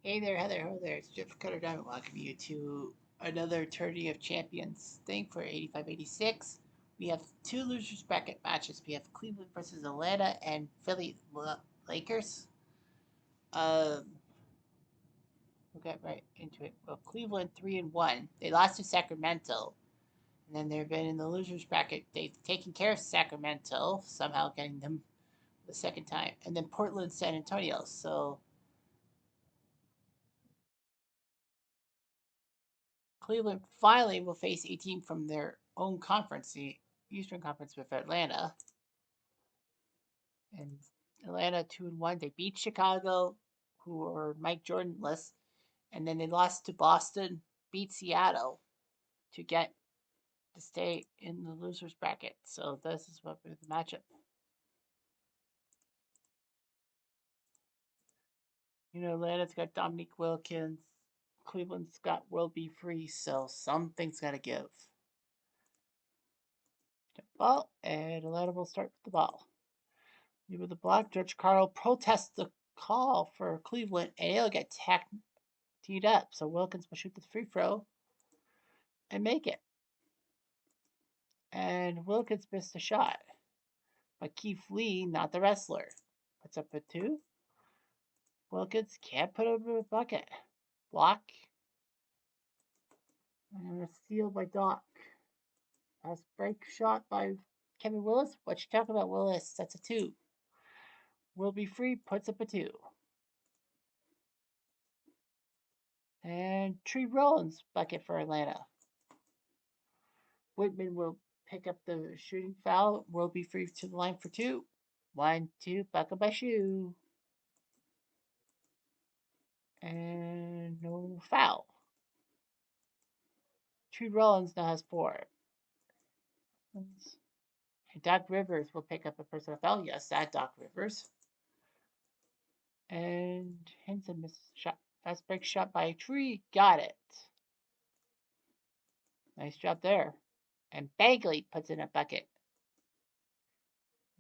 Hey there, Heather. Hello there. It's Jeff Cutter Diamond. Welcome you to another Tourney of Champions thing for 85-86. We have two losers bracket matches. We have Cleveland versus Atlanta and Philly Lakers. Um, we'll get right into it. Well, Cleveland 3-1. They lost to Sacramento, and then they've been in the losers bracket. They've taken care of Sacramento, somehow getting them the second time, and then Portland, San Antonio. So Cleveland finally will face a team from their own conference, the Eastern Conference with Atlanta. And Atlanta 2-1. They beat Chicago, who were Mike Jordanless, and then they lost to Boston, beat Seattle to get to stay in the losers bracket. So this is what the matchup. Atlanta's got Dominique Wilkins. Cleveland's got Will Be Free, so something's got to give. Ball, and Atlanta will start with the ball. With the block, Judge Carl protests the call for Cleveland, and he'll get teed up. So Wilkins will shoot the free throw and make it. And Wilkins missed a shot. But Keith Lee, not the wrestler, puts up a two. Wilkins can't put over a bucket. Block. And a steal by Doc. Last break shot by Kevin Willis. What you talking about, Willis? That's a two. Will Be Free puts up a two. And Tree Rollins bucket for Atlanta. Whitman will pick up the shooting foul. Will Be Free to the line for two. 1-2, buckle by shoe. And no foul. Tree Rollins now has four. And Doc Rivers will pick up a personal foul. Yes, that Doc Rivers. And Henson misses a shot. Fast break shot by Tree. Got it. Nice job there. And Bagley puts in a bucket.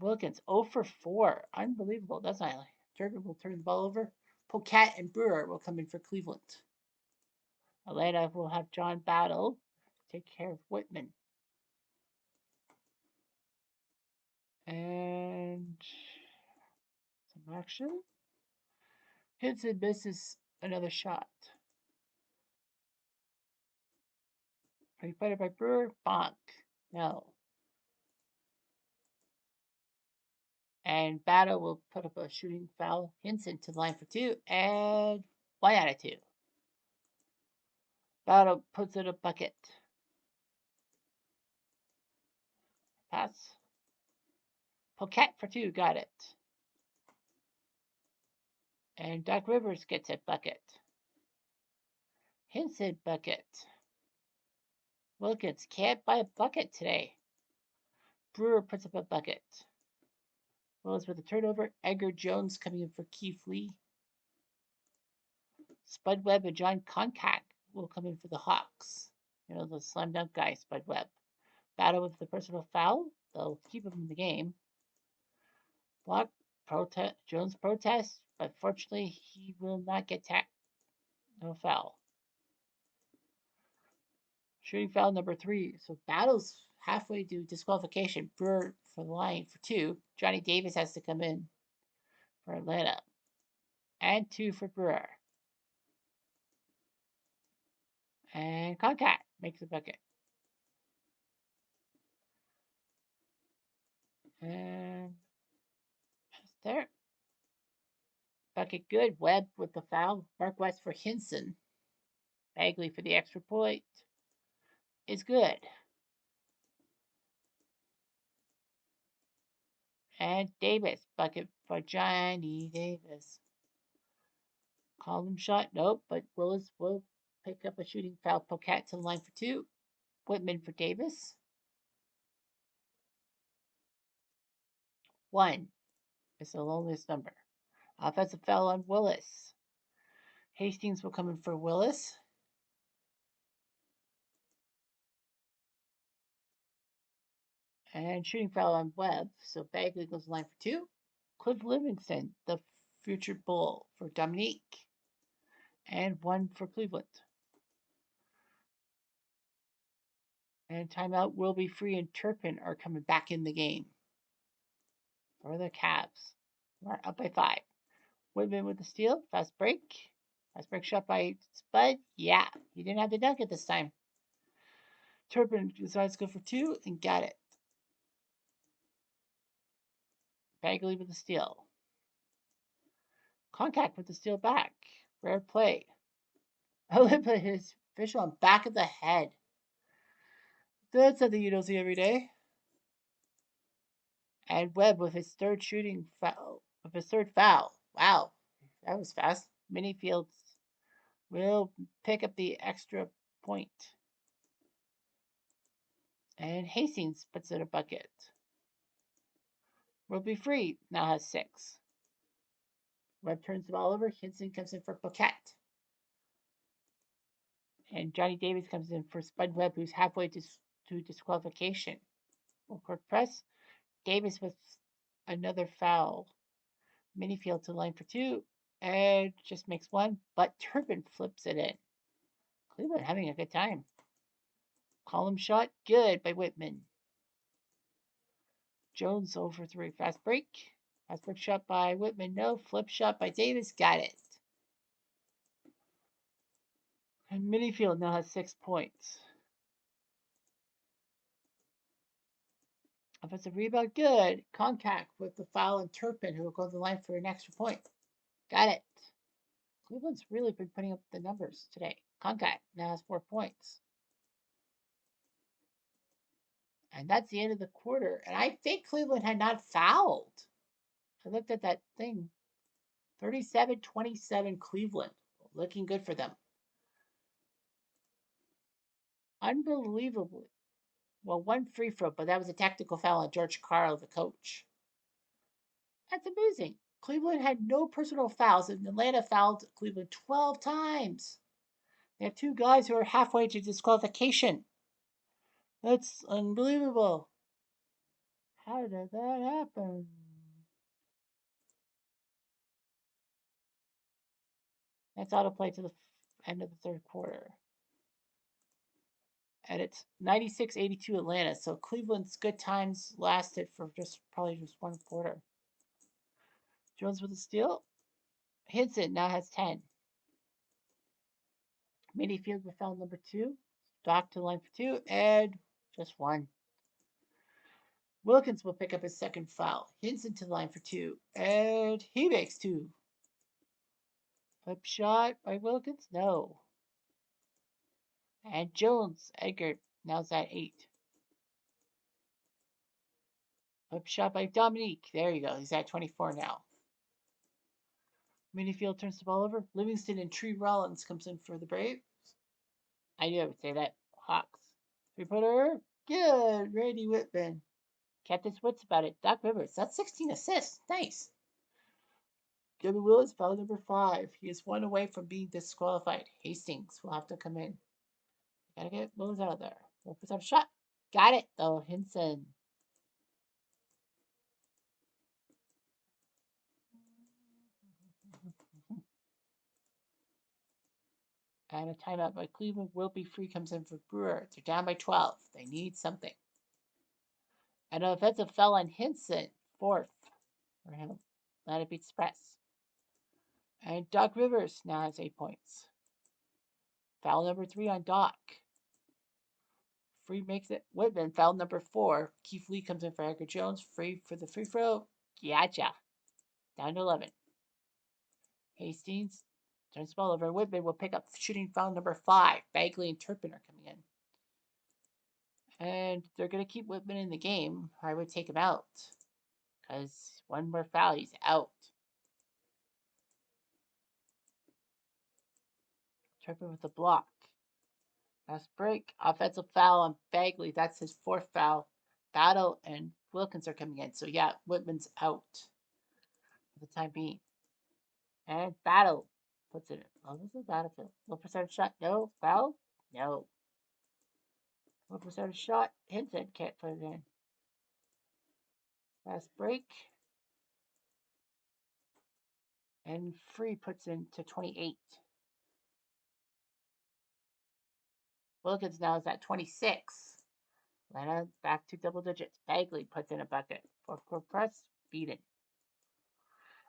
Wilkins 0 for 4. Unbelievable. That's not Turner will turn the ball over. Pocat and Brewer will come in for Cleveland. Atlanta will have John Battle take care of Whitman. And some action. Hinson misses another shot. Replayed by Brewer. Bonk. No. And Battle will put up a shooting foul. Hinson to the line for two. And 1 out of 2. Battle puts in a bucket. Pass. Pocat for 2. Got it. And Doc Rivers gets a bucket. Hinson bucket. Wilkins can't buy a bucket today. Brewer puts up a bucket. Willis with a turnover. Edgar Jones coming in for Keith Lee. Spud Webb and John Concack will come in for the Hawks. The slam dunk guy, Spud Webb. Battle with the personal foul. They'll keep him in the game. Block protest. Jones protests, but fortunately he will not get tacked. No foul. Shooting foul number 3. So Battle's halfway to disqualification. Brewer for the line for 2. Johnny Davis has to come in for Atlanta. And 2 for Brewer. And Concat makes a bucket. And that's there. Bucket good. Webb with the foul. Mark West for Hinson. Bagley for the extra point. Is good. And Davis. Bucket for Johnny Davis. Column shot. Nope. But Willis will pick up a shooting foul. Pocat to the line for 2. Whitman for Davis. 1 is the lowest number. Offensive foul on Willis. Hastings will come in for Willis. And shooting foul on Webb. So Bagley goes to the line for 2. Cliff Livingston, the future bull for Dominique. and 1 for Cleveland. And timeout will be free, and Turpin are coming back in the game for the Cavs. We're up by 5. Whitman with the steal. Fast break. Fast break shot by Spud. Yeah, he didn't have the dunk at this time. Turpin decides to go for 2 and got it. Bagley with the steal. Contact with the steal back. Rare play. Olympic his official on back of the head. That's something you don't see every day. And Webb with his third shooting foul. With his third foul. Wow, that was fast. Minifields will pick up the extra point. And Hastings puts in a bucket. Will be free. Now has 6. Webb turns the ball over. Hinson comes in for Paquette. And Johnny Davis comes in for Spud Webb, who's halfway to disqualification. Full court press. Davis with another foul. Minifield to line for 2. And just makes 1. But Turpin flips it in. Cleveland having a good time. Column shot. Good by Whitman. Jones over 3. Fast break. Fast break shot by Whitman. No. Flip shot by Davis. Got it. And Minifield now has 6 points. Offensive rebound, good. Contact with the foul and Turpin, who will go to the line for an extra point. Got it. Cleveland's really been putting up the numbers today. Contact now has 4 points. And that's the end of the quarter. And I think Cleveland had not fouled. I looked at that thing. 37-27 Cleveland. Looking good for them. Unbelievably. Well, 1 free throw, but that was a tactical foul on George Karl, the coach. That's amazing. Cleveland had no personal fouls, and Atlanta fouled Cleveland 12 times. They have 2 guys who are halfway to disqualification. That's unbelievable. How did that happen? That's autoplay to the end of the third quarter. And it's 96-82 Atlanta, so Cleveland's good times lasted for probably just 1 quarter. Jones with a steal. Hinson now has 10. Minifield with foul number 2. Dock to the line for 2, and just 1. Wilkins will pick up his second foul. Hinson to the line for 2, and he makes 2. Flip shot by Wilkins? No. And Jones, Edgar, now's at 8. Flip shot by Dominique. There you go. He's at 24 now. Minifield turns the ball over. Livingston and Tree Rollins comes in for the Braves. I knew I would say that. Hawks. 3-pointer. Good. Randy Whitman. Kept his wits about it. Doc Rivers. That's 16 assists. Nice. Gilbert Willis, foul number 5. He is 1 away from being disqualified. Hastings will have to come in. Gotta get Willis out of there. 1% shot. Got it, though. Hinson. And a timeout by Cleveland. Will be free comes in for Brewer. They're down by 12. They need something. And an offensive foul on Hinson. 4th for him. Let it beats press. And Doc Rivers now has 8 points. Foul number 3 on Doc. Free makes it. Whitman, foul number 4. Keith Lee comes in for Edgar Jones. Free for the free throw. Gotcha. Down to 11. Hastings turns the ball over. Whitman will pick up shooting foul number 5. Bagley and Turpin are coming in. And they're going to keep Whitman in the game. I would take him out. Because 1 more foul, he's out. Turpin with the block. Fast break. Offensive foul on Bagley. That's his 4th foul. Battle and Wilkins are coming in. So, yeah, Whitman's out for the time being. And Battle puts it in. Oh, this is Battlefield. 1% shot. No. Foul? No. 1% shot. Hinton can't put it in. Fast break. And Free puts in to 28. Wilkins now is at 26. Atlanta back to double digits. Bagley puts in a bucket. Fourth quarter press, beaten.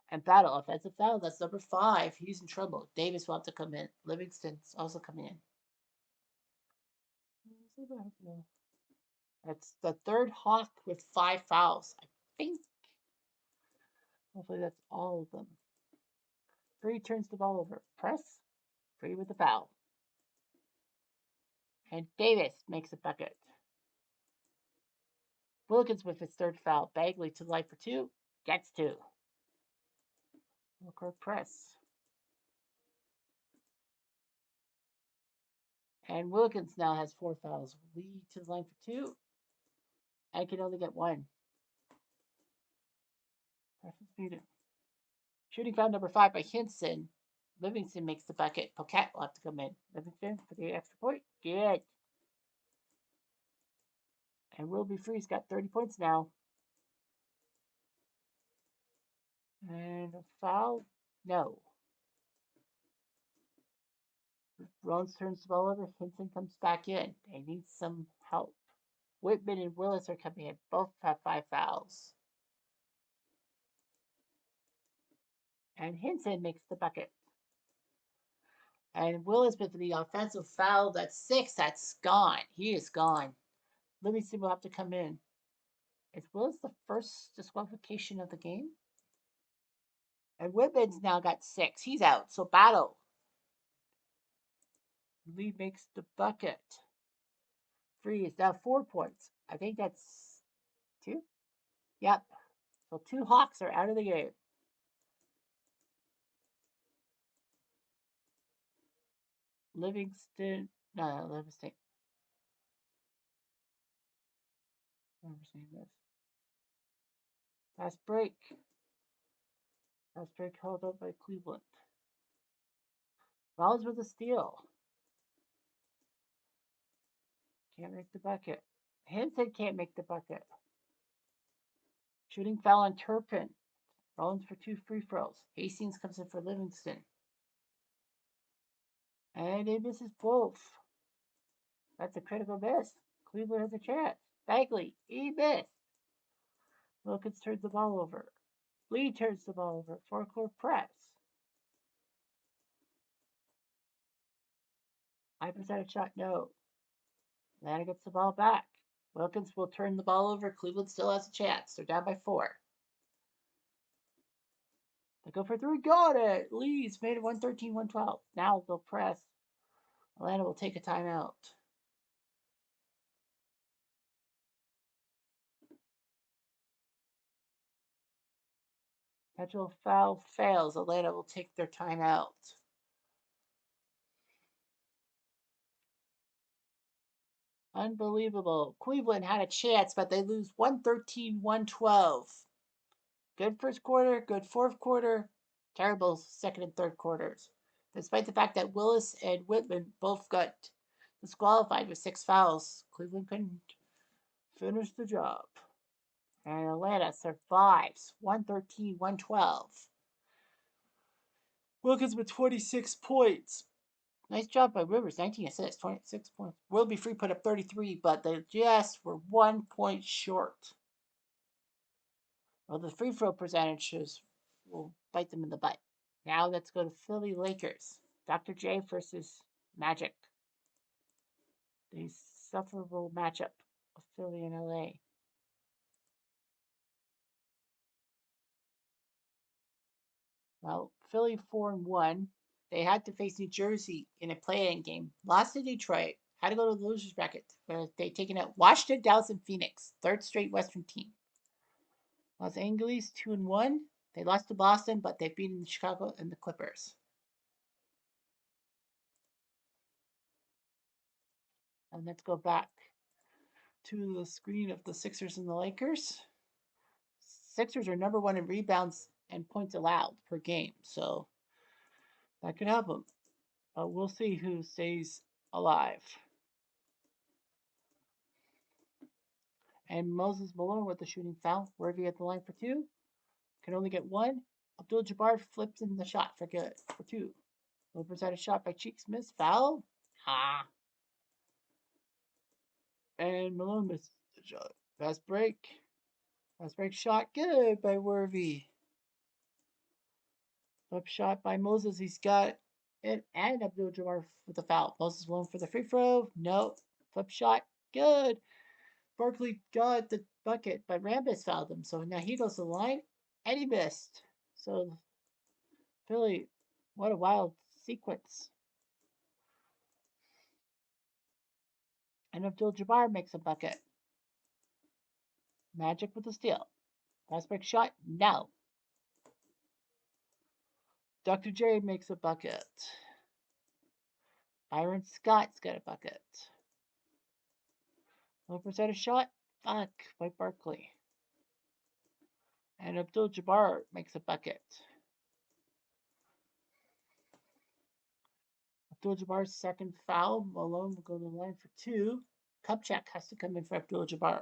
And Battle, offensive foul. That's number 5. He's in trouble. Davis will have to come in. Livingston's also coming in. That's the third Hawk with 5 fouls. I think. Hopefully that's all of them. Free turns the ball over. Press. Free with the foul. And Davis makes a bucket. Wilkins with his third foul. Bagley to the line for 2. Gets 2. Court press. And Wilkins now has 4 fouls. Lee to the line for 2. I can only get 1. Press is muted. Shooting foul number 5 by Hinson. Livingston makes the bucket. Pocat will have to come in. Livingston for the extra point. Good. And Will Be Free's got 30 points now. And a foul? No. Rollins turns the ball over. Hinson comes back in. They need some help. Whitman and Willis are coming in. Both have 5 fouls. And Hinson makes the bucket. And Willis with the offensive foul. That's 6. That's gone. He is gone. Livingston will have to come in. Is Willis the first disqualification of the game? And Whitman's now got 6. He's out. So Battle. Lee makes the bucket. Free is now 4 points. I think that's 2. Yep. So 2 Hawks are out of the game. Livingston. No, Livingston. I remember seeing this. Fast break. Fast break held up by Cleveland. Rollins with a steal. Can't make the bucket. Hinson can't make the bucket. Shooting foul on Turpin. Rollins for 2 free throws. Hastings comes in for Livingston. And he misses both. That's a critical miss. Cleveland has a chance. Bagley, he missed. Wilkins turns the ball over. Lee turns the ball over. 4-court press. 5% shot, no. Atlanta gets the ball back. Wilkins will turn the ball over. Cleveland still has a chance. They're down by 4. They go for 3. Got it. Lee's made it 113-112. Now they'll press. Atlanta will take a timeout. Potential foul fails. Atlanta will take their timeout. Unbelievable. Cleveland had a chance, but they lose 113-112. Good first quarter, good fourth quarter, terrible second and third quarters. Despite the fact that Willis and Whitman both got disqualified with 6 fouls, Cleveland couldn't finish the job. And Atlanta survives 113-112. Wilkins with 26 points. Nice job by Rivers, 19 assists, 26 points. Will Be Free put up 33, but they just were 1 point short. Well, the free throw percentages will bite them in the butt. Now let's go to Philly Lakers. Dr. J versus Magic. The sufferable matchup of Philly and LA. Well, Philly 4-1. They had to face New Jersey in a play-in game. Lost to Detroit. Had to go to the losers bracket where they taken out Washington, Dallas, and Phoenix. Third straight Western team. Los Angeles 2-1. They lost to Boston, but they've beaten Chicago and the Clippers. And let's go back to the screen of the Sixers and the Lakers. Sixers are number 1 in rebounds and points allowed per game, so that could help them. But we'll see who stays alive. And Moses Malone with the shooting foul. Worthy at the line for 2. Can only get 1. Abdul-Jabbar flips in the shot for good for 2. Opens out a shot by Cheeks. Miss foul. And Malone misses the shot. Fast break. Fast break shot. Good by Worthy. Flip shot by Moses. He's got it. And Abdul Jabbar with the foul. Moses Malone for the free throw. No. Flip shot. Good. Barkley got the bucket, but Rambis fouled him. So now he goes to the line. And he missed. So Philly, what a wild sequence. And Abdul Jabbar makes a bucket. Magic with the steal. Fast break shot. No. Dr. J makes a bucket. Byron Scott's got a bucket. Low percentage shot. Fuck by Barkley. And Abdul Jabbar makes a bucket. Abdul Jabbar's second foul. Malone will go to the line for two. Kupchak has to come in for Abdul Jabbar.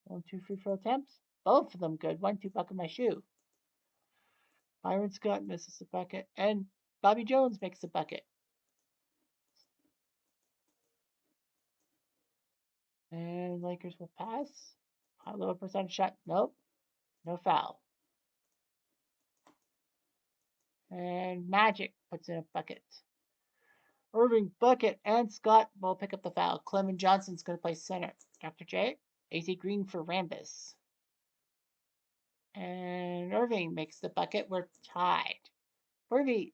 1, 2 free throw attempts. Both of them good. 1, 2 bucket my shoe. Byron Scott misses the bucket. And Bobby Jones makes the bucket. And Lakers will pass. High low percentage shot. Nope. No foul. And Magic puts in a bucket. Irving, bucket, and Scott will pick up the foul. Clement Johnson's going to play center. Dr. J, AC Green for Rambus. And Irving makes the bucket. We're tied. Irving,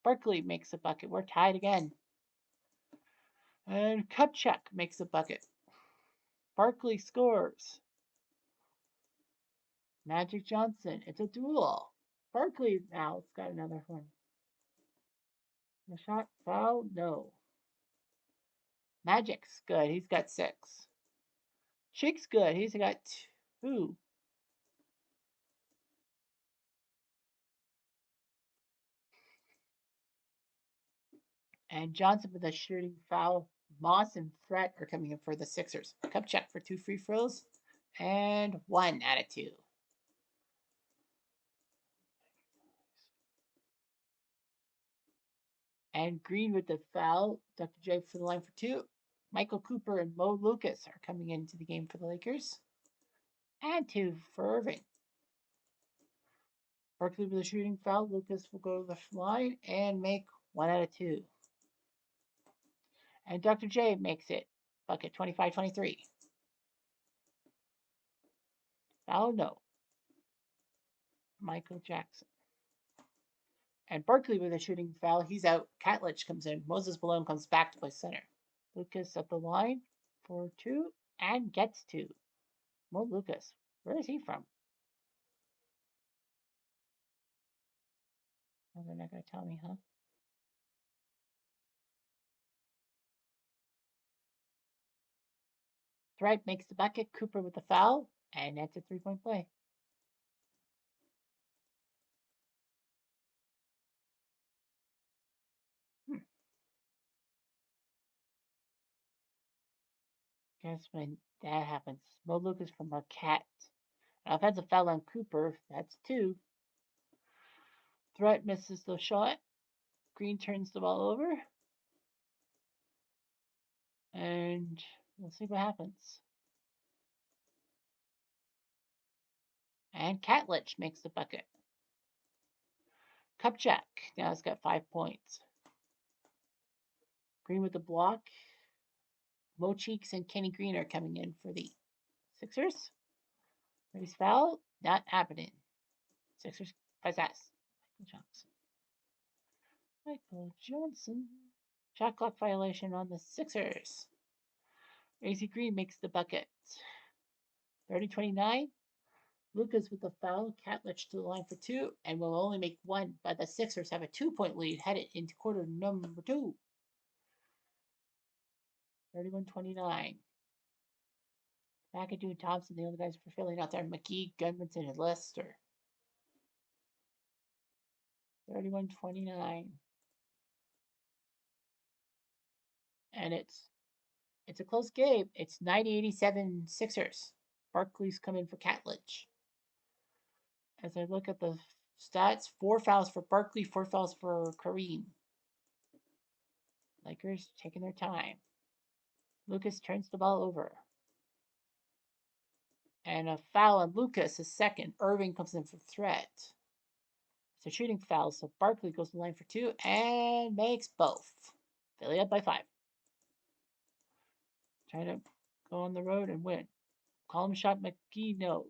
Barkley makes the bucket. We're tied again. And Kupchak makes the bucket. Barkley scores. Magic Johnson. It's a duel. Barkley now has got another one. The shot foul? No. Magic's good. He's got 6. Chick's good. He's got 2. And Johnson with a shooting foul. Moss and Threat are coming in for the Sixers. Kupchak for 2 free throws. And 1 out of 2. And Green with the foul. Dr. J for the line for 2. Michael Cooper and Mo Lucas are coming into the game for the Lakers. And 2 for Irving. Barkley with a shooting foul. Lucas will go to the line and make 1 out of 2. And Dr. J makes it. Bucket 25-23. Foul? No. Michael Jackson. And Barkley with a shooting foul. He's out. Catlich comes in. Moses Malone comes back to play center. Lucas at the line for 2 and gets 2. Mo Lucas. Where is he from? Oh, they're not going to tell me, huh? Thread makes the bucket. Cooper with the foul. And that's a 3-point play. Guess when that happens. Mo Lucas from Marquette. An offensive foul on Cooper. That's 2. Threat misses the shot. Green turns the ball over. And we'll see what happens. And Catlich makes the bucket. Kupchak now has got 5 points. Green with the block. Mo Cheeks and Kenny Green are coming in for the Sixers. Race foul. Not happening. Sixers possess. Michael Johnson. Michael Johnson. Shot clock violation on the Sixers. AC Green makes the bucket. 30-29. Lucas with the foul. Catlich to the line for 2 and will only make 1, but the Sixers have a 2-point lead headed into quarter number 2. 31-29. McAdoo and Thompson, the other guys for Philly, out there. McGee, Gudmundsson, and Lester. 31-29. And it's a close game. It's 90-87 Sixers. Barkley's coming for Catlich. As I look at the stats, 4 fouls for Barkley, 4 fouls for Kareem. Lakers taking their time. Lucas turns the ball over. And a foul on Lucas is second. Irving comes in for threat. It's a shooting foul, so Barkley goes to the line for two and makes both. Philly up by 5. Trying to go on the road and win. Column shot McGee, no.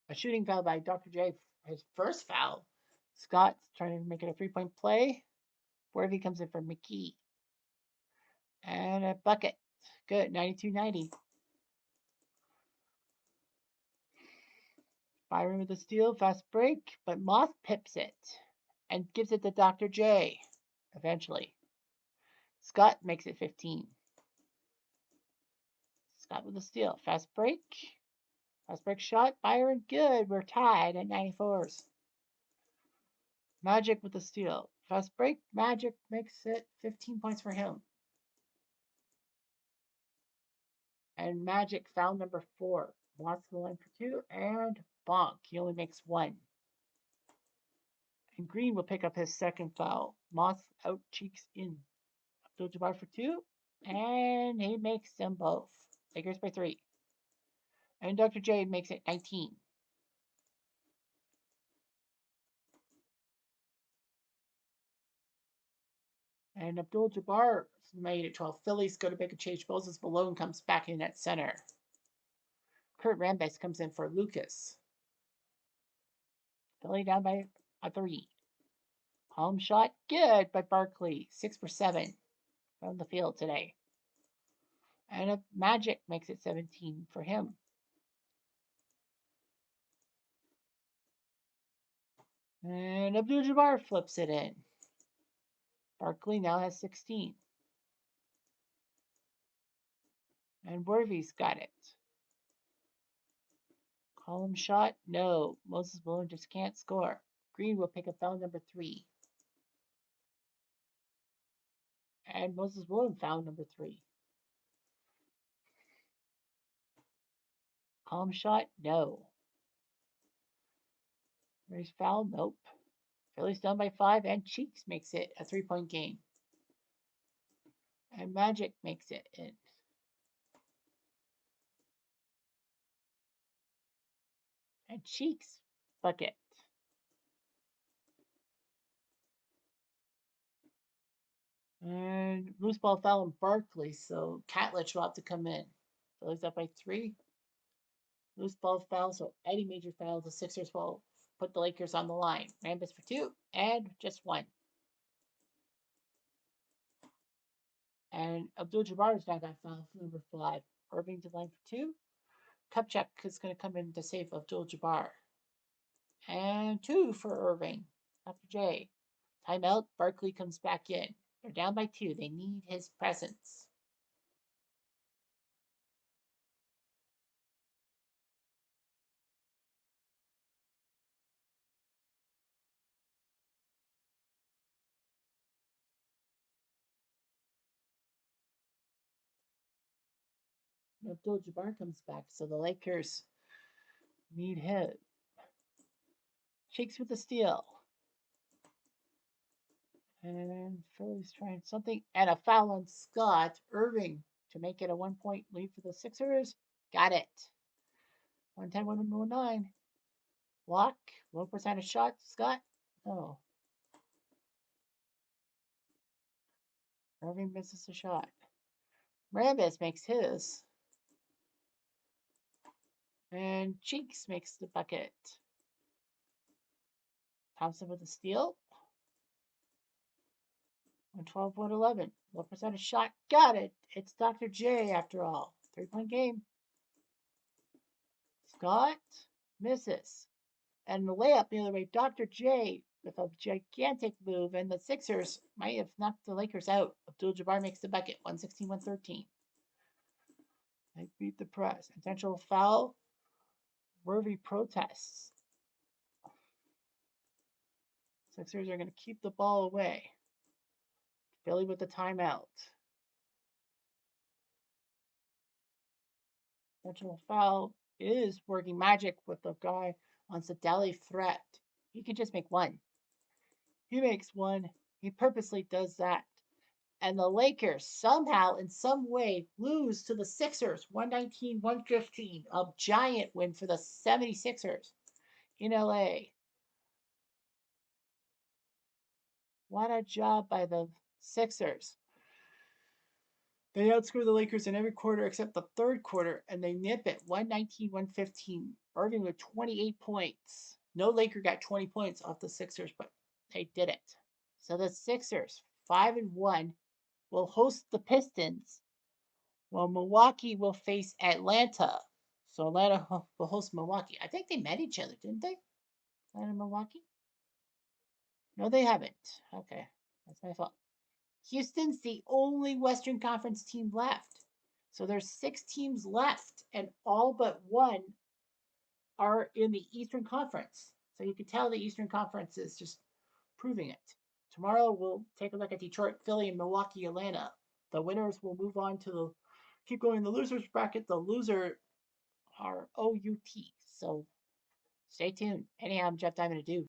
A shooting foul by Dr. J, his first foul. Scott's trying to make it a 3-point play. Worthy comes in for McGee. And a bucket. Good, 92-90. Byron with a steal, fast break, but Moss pips it and gives it to Dr. J eventually. Scott makes it 15. Scott with a steal, fast break. Fast break shot, Byron, good. We're tied at 94s. Magic with the steal. Fast break, Magic makes it 15 points for him. And Magic foul number 4. Wants the line for 2, and bonk. He only makes 1. And Green will pick up his second foul. Moss out cheeks in. Abdul-Jabbar for 2, and he makes them both. Lakers by 3. And Dr. J makes it 19. And Abdul-Jabbar made it 12. Phillies go to make a change. Moses Malone comes back in at center. Kurt Rambis comes in for Lucas. Philly down by a 3. Home shot, good by Barkley. 6 for 7 from the field today. And a Magic makes it 17 for him. And Abdul-Jabbar flips it in. Barkley now has 16. And Worthy's got it. Column shot, no. Moses Malone just can't score. Green will pick up foul number 3. And Moses Malone foul number 3. Column shot, no. There's foul, nope. Phillies down by 5, and Cheeks makes it a 3-point game. And Magic makes it in. And Cheeks bucket. And loose ball foul on Barkley, so Catlich will have to come in. Phillies up by 3. Loose ball foul, so any major foul, the Sixers will put the Lakers on the line. Rambis for 2, and just 1. And Abdul-Jabbar is now got foul for number 5. Irving to the line for 2. Kupchak is going to come in to save Abdul-Jabbar. And 2 for Irving. Dr. J. Timeout. Barkley comes back in. They're down by 2. They need his presence. Abdul-Jabbar comes back, so the Lakers need him. Shakes with the steal. And Philly's trying something. And a foul on Scott. Irving to make it a 1-point lead for the Sixers. Got it. 110, 109. Block. Low percentage shot. Scott. No. Irving misses a shot. Rambis makes his. And Cheeks makes the bucket. Thompson with a steal. 112, 111. Low percentage shot. Got it. It's Dr. J after all. 3-point game. Scott misses. And the layup the other way. Dr. J with a gigantic move. And the Sixers might have knocked the Lakers out. Abdul-Jabbar makes the bucket. 116, 113. They beat the press. Intentional foul. Worthy protests. Sixers are going to keep the ball away. Philly with the timeout. Intentional foul is working magic with the guy on Sadeli threat. He can just make 1. He makes 1. He purposely does that. And the Lakers somehow, in some way, lose to the Sixers 119-115. A giant win for the 76ers in LA. What a job by the Sixers. They outscore the Lakers in every quarter except the third quarter, and they nip it 119-115. Irving with 28 points. No Laker got 20 points off the Sixers, but they did it. So the Sixers, 5-1, will host the Pistons, while Milwaukee will face Atlanta. So Atlanta will host Milwaukee. I think they met each other, didn't they? Atlanta and Milwaukee? No, they haven't. Okay, that's my fault. Houston's the only Western Conference team left. So there's 6 teams left, and all but one are in the Eastern Conference. So you can tell the Eastern Conference is just proving it. Tomorrow we'll take a look at Detroit, Philly, and Milwaukee, Atlanta. The winners will move on to the keep going the losers bracket. The loser are OUT. So stay tuned. Anyhow, I'm Jeff Diamond Ado.